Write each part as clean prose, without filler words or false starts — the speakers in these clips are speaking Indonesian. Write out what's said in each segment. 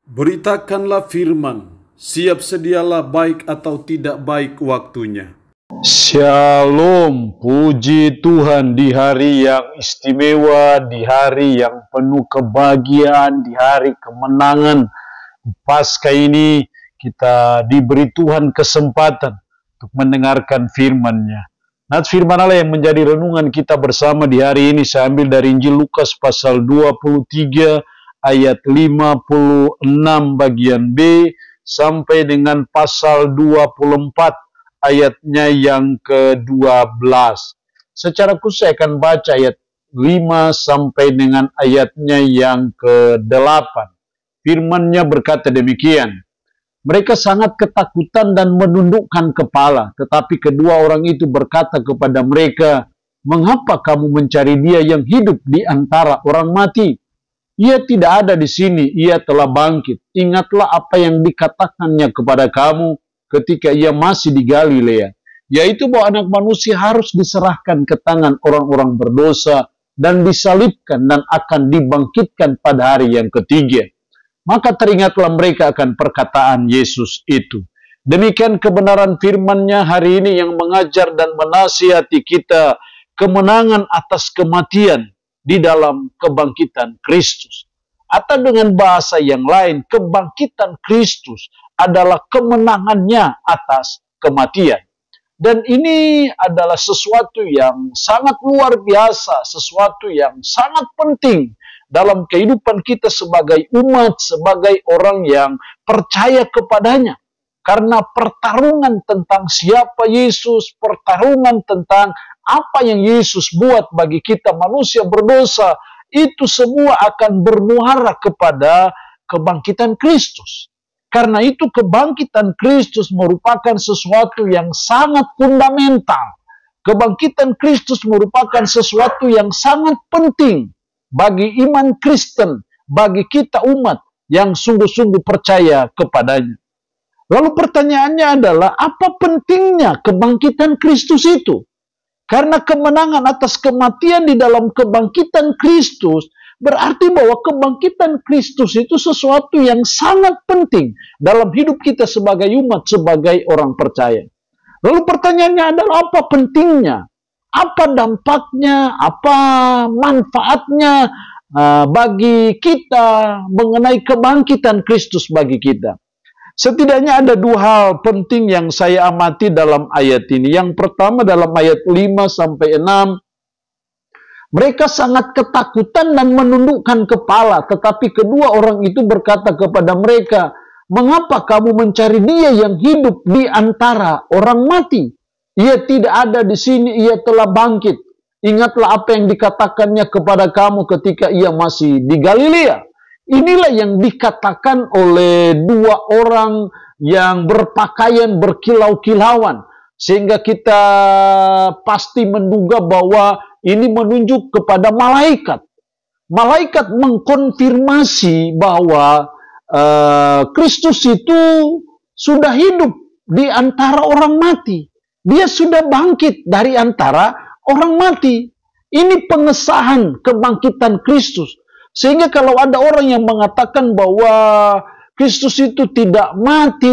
Beritakanlah firman, siap sedialah baik atau tidak baik waktunya. Shalom, puji Tuhan di hari yang istimewa, di hari yang penuh kebahagiaan, di hari kemenangan. Pasca ini kita diberi Tuhan kesempatan untuk mendengarkan firman-Nya. Nats firman Allah yang menjadi renungan kita bersama di hari ini saya ambil dari Injil Lukas pasal 23 ayat 56 bagian B sampai dengan pasal 24 ayatnya yang ke-12. Secara khusus saya akan baca ayat 5 sampai dengan ayatnya yang ke-8. Firman-Nya berkata demikian. Mereka sangat ketakutan dan menundukkan kepala, tetapi kedua orang itu berkata kepada mereka, "Mengapa kamu mencari dia yang hidup di antara orang mati? Ia tidak ada di sini, ia telah bangkit. Ingatlah apa yang dikatakannya kepada kamu ketika ia masih di Galilea, yaitu bahwa anak manusia harus diserahkan ke tangan orang-orang berdosa dan disalibkan dan akan dibangkitkan pada hari yang ketiga." Maka teringatlah mereka akan perkataan Yesus itu. Demikian kebenaran firman-Nya hari ini yang mengajar dan menasihati kita kemenangan atas kematian di dalam kebangkitan Kristus. Atau dengan bahasa yang lain, kebangkitan Kristus adalah kemenangannya atas kematian. Dan ini adalah sesuatu yang sangat luar biasa, sesuatu yang sangat penting dalam kehidupan kita sebagai umat, sebagai orang yang percaya kepadanya. Karena pertarungan tentang siapa Yesus, pertarungan tentang apa yang Yesus buat bagi kita manusia berdosa, itu semua akan bermuara kepada kebangkitan Kristus. Karena itu kebangkitan Kristus merupakan sesuatu yang sangat fundamental. Kebangkitan Kristus merupakan sesuatu yang sangat penting bagi iman Kristen, bagi kita umat yang sungguh-sungguh percaya kepadanya. Lalu pertanyaannya adalah, apa pentingnya kebangkitan Kristus itu? Karena kemenangan atas kematian di dalam kebangkitan Kristus berarti bahwa kebangkitan Kristus itu sesuatu yang sangat penting dalam hidup kita sebagai umat, sebagai orang percaya. Lalu pertanyaannya adalah, apa pentingnya? Apa dampaknya? Apa manfaatnya bagi kita mengenai kebangkitan Kristus bagi kita? Setidaknya ada dua hal penting yang saya amati dalam ayat ini. Yang pertama dalam ayat 5 sampai 6. Mereka sangat ketakutan dan menundukkan kepala. Tetapi kedua orang itu berkata kepada mereka, "Mengapa kamu mencari dia yang hidup di antara orang mati? Ia tidak ada di sini, ia telah bangkit. Ingatlah apa yang dikatakannya kepada kamu ketika ia masih di Galilea." Inilah yang dikatakan oleh dua orang yang berpakaian berkilau-kilauan. Sehingga kita pasti menduga bahwa ini menunjuk kepada malaikat. Malaikat mengkonfirmasi bahwa Kristus itu sudah hidup di antara orang mati. Dia sudah bangkit dari antara orang mati. Ini pengesahan kebangkitan Kristus. Sehingga kalau ada orang yang mengatakan bahwa Kristus itu tidak mati,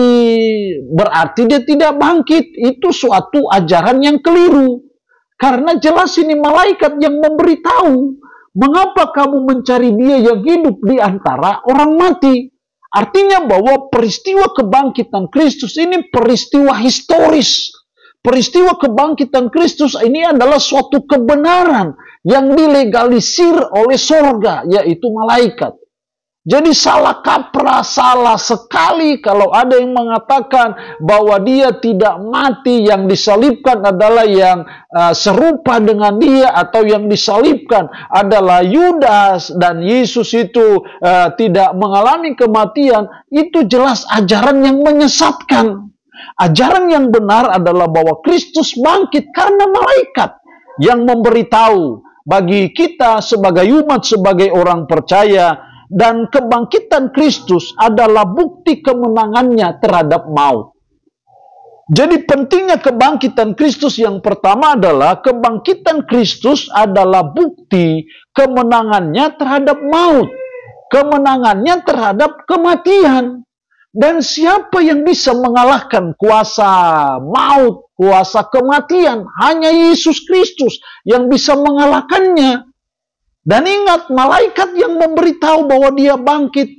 berarti dia tidak bangkit. Itu suatu ajaran yang keliru. Karena jelas ini malaikat yang memberitahu, "Mengapa kamu mencari dia yang hidup di antara orang mati?" Artinya bahwa peristiwa kebangkitan Kristus ini peristiwa historis. Peristiwa kebangkitan Kristus ini adalah suatu kebenaran yang dilegalisir oleh sorga, yaitu malaikat. Jadi salah kaprah, salah sekali kalau ada yang mengatakan bahwa dia tidak mati, yang disalibkan adalah yang serupa dengan dia, atau yang disalibkan adalah Yudas dan Yesus itu tidak mengalami kematian. Itu jelas ajaran yang menyesatkan. Ajaran yang benar adalah bahwa Kristus bangkit karena malaikat yang memberitahu bagi kita sebagai umat, sebagai orang percaya, dan kebangkitan Kristus adalah bukti kemenangannya terhadap maut. Jadi pentingnya kebangkitan Kristus yang pertama adalah kebangkitan Kristus adalah bukti kemenangannya terhadap maut. kemenangannya terhadap kematian. Dan siapa yang bisa mengalahkan kuasa maut, kuasa kematian? Hanya Yesus Kristus yang bisa mengalahkannya. Dan ingat, malaikat yang memberitahu bahwa dia bangkit.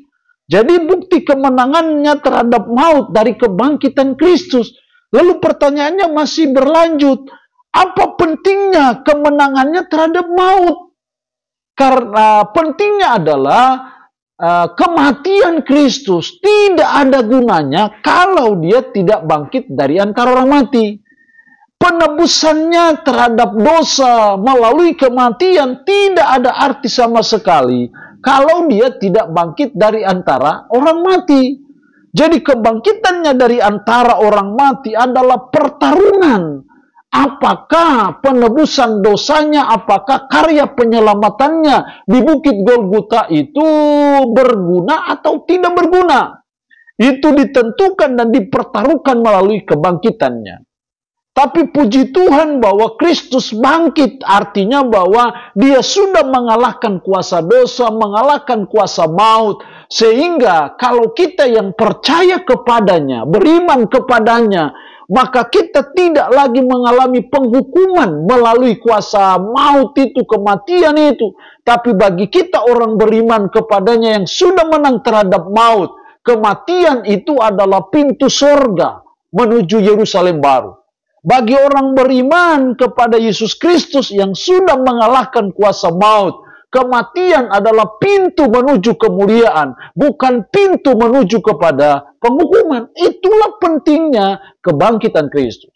Jadi bukti kemenangannya terhadap maut dari kebangkitan Kristus. Lalu pertanyaannya masih berlanjut. Apa pentingnya kemenangannya terhadap maut? Karena pentingnya adalah kematian Kristus tidak ada gunanya kalau dia tidak bangkit dari antara orang mati. Penebusannya terhadap dosa melalui kematian tidak ada arti sama sekali kalau dia tidak bangkit dari antara orang mati. Jadi kebangkitannya dari antara orang mati adalah pertarungan. Apakah penebusan dosanya, apakah karya penyelamatannya di Bukit Golgota itu berguna atau tidak berguna? Itu ditentukan dan dipertaruhkan melalui kebangkitannya. Tapi puji Tuhan bahwa Kristus bangkit, artinya bahwa dia sudah mengalahkan kuasa dosa, mengalahkan kuasa maut. Sehingga kalau kita yang percaya kepadanya, beriman kepadanya, maka kita tidak lagi mengalami penghukuman melalui kuasa maut itu, kematian itu. Tapi bagi kita orang beriman kepadanya yang sudah menang terhadap maut, kematian itu adalah pintu surga menuju Yerusalem baru. Bagi orang beriman kepada Yesus Kristus yang sudah mengalahkan kuasa maut, kematian adalah pintu menuju kemuliaan, bukan pintu menuju kepada penghukuman. Itulah pentingnya kebangkitan Kristus.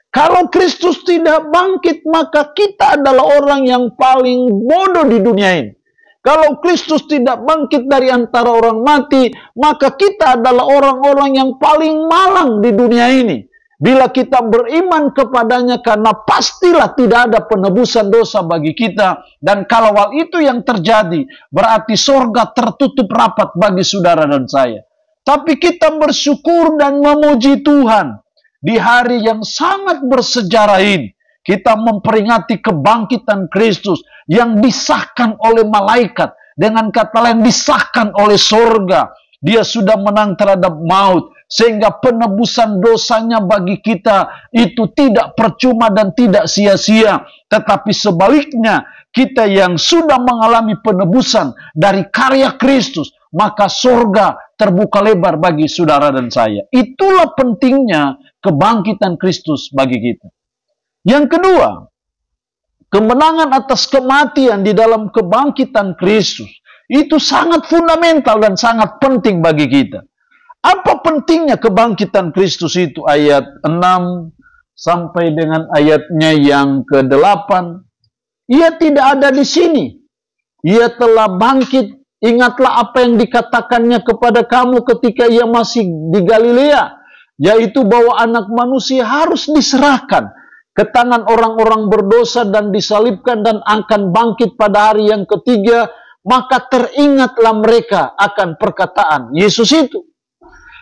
Kalau Kristus tidak bangkit, maka kita adalah orang yang paling bodoh di dunia ini. Kalau Kristus tidak bangkit dari antara orang mati, maka kita adalah orang-orang yang paling malang di dunia ini. Bila kita beriman kepadanya, karena pastilah tidak ada penebusan dosa bagi kita. Dan kalau hal itu yang terjadi, berarti surga tertutup rapat bagi saudara dan saya. Tapi kita bersyukur dan memuji Tuhan. Di hari yang sangat bersejarah ini, kita memperingati kebangkitan Kristus yang disahkan oleh malaikat. Dengan kata lain, disahkan oleh surga. Dia sudah menang terhadap maut. Sehingga penebusan dosanya bagi kita itu tidak percuma dan tidak sia-sia. Tetapi sebaliknya, kita yang sudah mengalami penebusan dari karya Kristus, maka surga terbuka lebar bagi saudara dan saya. Itulah pentingnya kebangkitan Kristus bagi kita. Yang kedua, kemenangan atas kematian di dalam kebangkitan Kristus itu sangat fundamental dan sangat penting bagi kita. Apa pentingnya kebangkitan Kristus itu? Ayat 6 sampai dengan ayatnya yang ke-8. Ia tidak ada di sini. Ia telah bangkit. Ingatlah apa yang dikatakannya kepada kamu ketika ia masih di Galilea, yaitu bahwa anak manusia harus diserahkan ke tangan orang-orang berdosa dan disalibkan dan akan bangkit pada hari yang ketiga. Maka teringatlah mereka akan perkataan Yesus itu.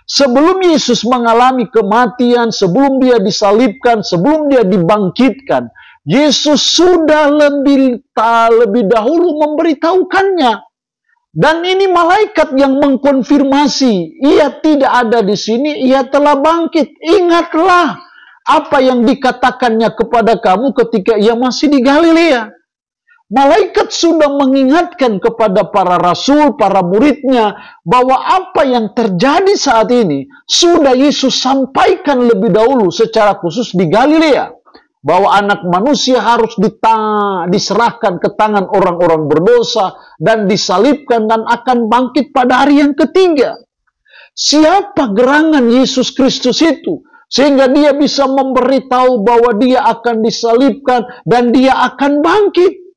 Sebelum Yesus mengalami kematian, sebelum dia disalibkan, sebelum dia dibangkitkan, Yesus sudah lebih dahulu memberitahukannya. Dan ini malaikat yang mengkonfirmasi, ia tidak ada di sini, ia telah bangkit. Ingatlah apa yang dikatakannya kepada kamu ketika ia masih di Galilea. Malaikat sudah mengingatkan kepada para rasul, para muridnya, bahwa apa yang terjadi saat ini sudah Yesus sampaikan lebih dahulu secara khusus di Galilea. Bahwa anak manusia harus diserahkan ke tangan orang-orang berdosa dan disalibkan dan akan bangkit pada hari yang ketiga. Siapa gerangan Yesus Kristus itu? Sehingga dia bisa memberitahu bahwa dia akan disalibkan dan dia akan bangkit.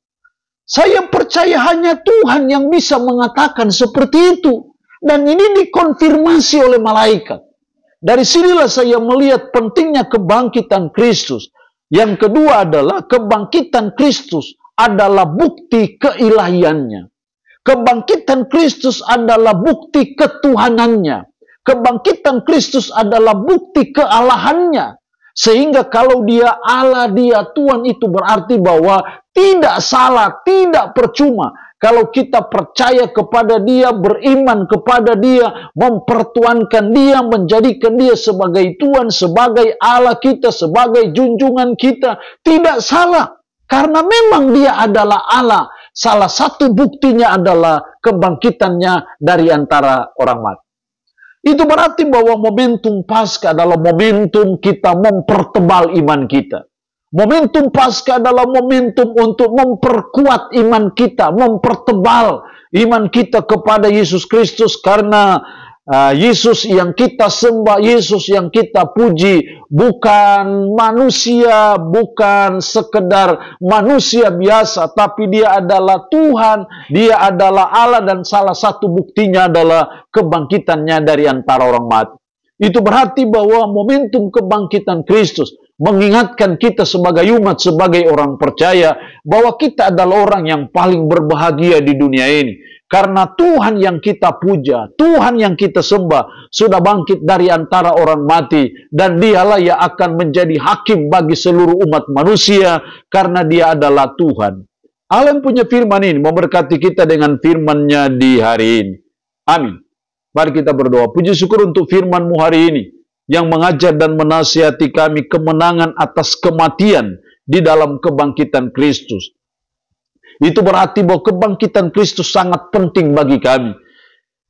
Saya percaya hanya Tuhan yang bisa mengatakan seperti itu. Dan ini dikonfirmasi oleh malaikat. Dari sinilah saya melihat pentingnya kebangkitan Kristus. Yang kedua adalah kebangkitan Kristus adalah bukti keilahiannya. Kebangkitan Kristus adalah bukti ketuhanannya. Kebangkitan Kristus adalah bukti kealahannya. Sehingga kalau dia Allah, dia Tuhan, itu berarti bahwa tidak salah, tidak percuma kalau kita percaya kepada Dia, beriman kepada Dia, mempertuankan Dia, menjadikan Dia sebagai Tuhan, sebagai Allah kita, sebagai junjungan kita, tidak salah. Karena memang Dia adalah Allah. Salah satu buktinya adalah kebangkitannya dari antara orang mati. Itu berarti bahwa momentum Paskah adalah momentum kita mempertebal iman kita. Momentum Paskah adalah momentum untuk memperkuat iman kita, mempertebal iman kita kepada Yesus Kristus, karena Yesus yang kita sembah, Yesus yang kita puji, bukan manusia, bukan sekedar manusia biasa, tapi Dia adalah Tuhan, Dia adalah Allah, dan salah satu buktinya adalah kebangkitannya dari antara orang mati. Itu berarti bahwa momentum kebangkitan Kristus mengingatkan kita sebagai umat, sebagai orang percaya, bahwa kita adalah orang yang paling berbahagia di dunia ini. Karena Tuhan yang kita puja, Tuhan yang kita sembah, sudah bangkit dari antara orang mati. Dan Dialah yang akan menjadi hakim bagi seluruh umat manusia, karena Dia adalah Tuhan. Allah yang punya firman ini memberkati kita dengan firman-Nya di hari ini. Amin. Mari kita berdoa. Puji syukur untuk firman-Mu hari ini, yang mengajar dan menasihati kami kemenangan atas kematian di dalam kebangkitan Kristus. Itu berarti bahwa kebangkitan Kristus sangat penting bagi kami.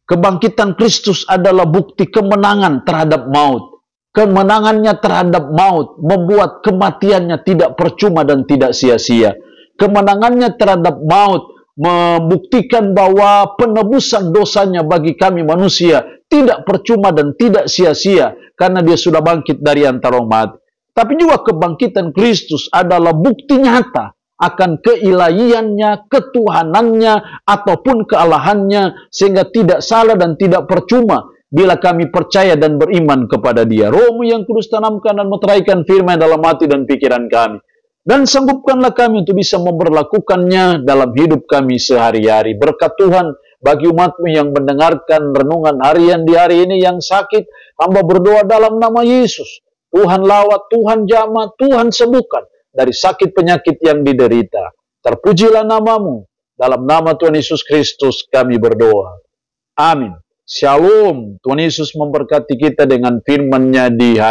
Kebangkitan Kristus adalah bukti kemenangan terhadap maut. Kemenangannya terhadap maut membuat kematiannya tidak percuma dan tidak sia-sia. Kemenangannya terhadap maut membuktikan bahwa penebusan dosanya bagi kami manusia tidak percuma dan tidak sia-sia, karena Dia sudah bangkit dari antara orang mati. Tapi juga kebangkitan Kristus adalah bukti nyata akan keilahiannya, ketuhanannya, ataupun kealahannya, sehingga tidak salah dan tidak percuma bila kami percaya dan beriman kepada Dia. Roh-Mu yang kudus tanamkan dan meteraikan firman dalam hati dan pikiran kami. Dan sanggupkanlah kami untuk bisa memperlakukannya dalam hidup kami sehari-hari. Berkat Tuhan bagi umat-Mu yang mendengarkan renungan harian di hari ini yang sakit, hamba berdoa dalam nama Yesus. Tuhan lawat, Tuhan jamah, Tuhan sembuhkan dari sakit penyakit yang diderita. Terpujilah nama-Mu. Dalam nama Tuhan Yesus Kristus kami berdoa. Amin. Shalom. Tuhan Yesus memberkati kita dengan firman-Nya di hari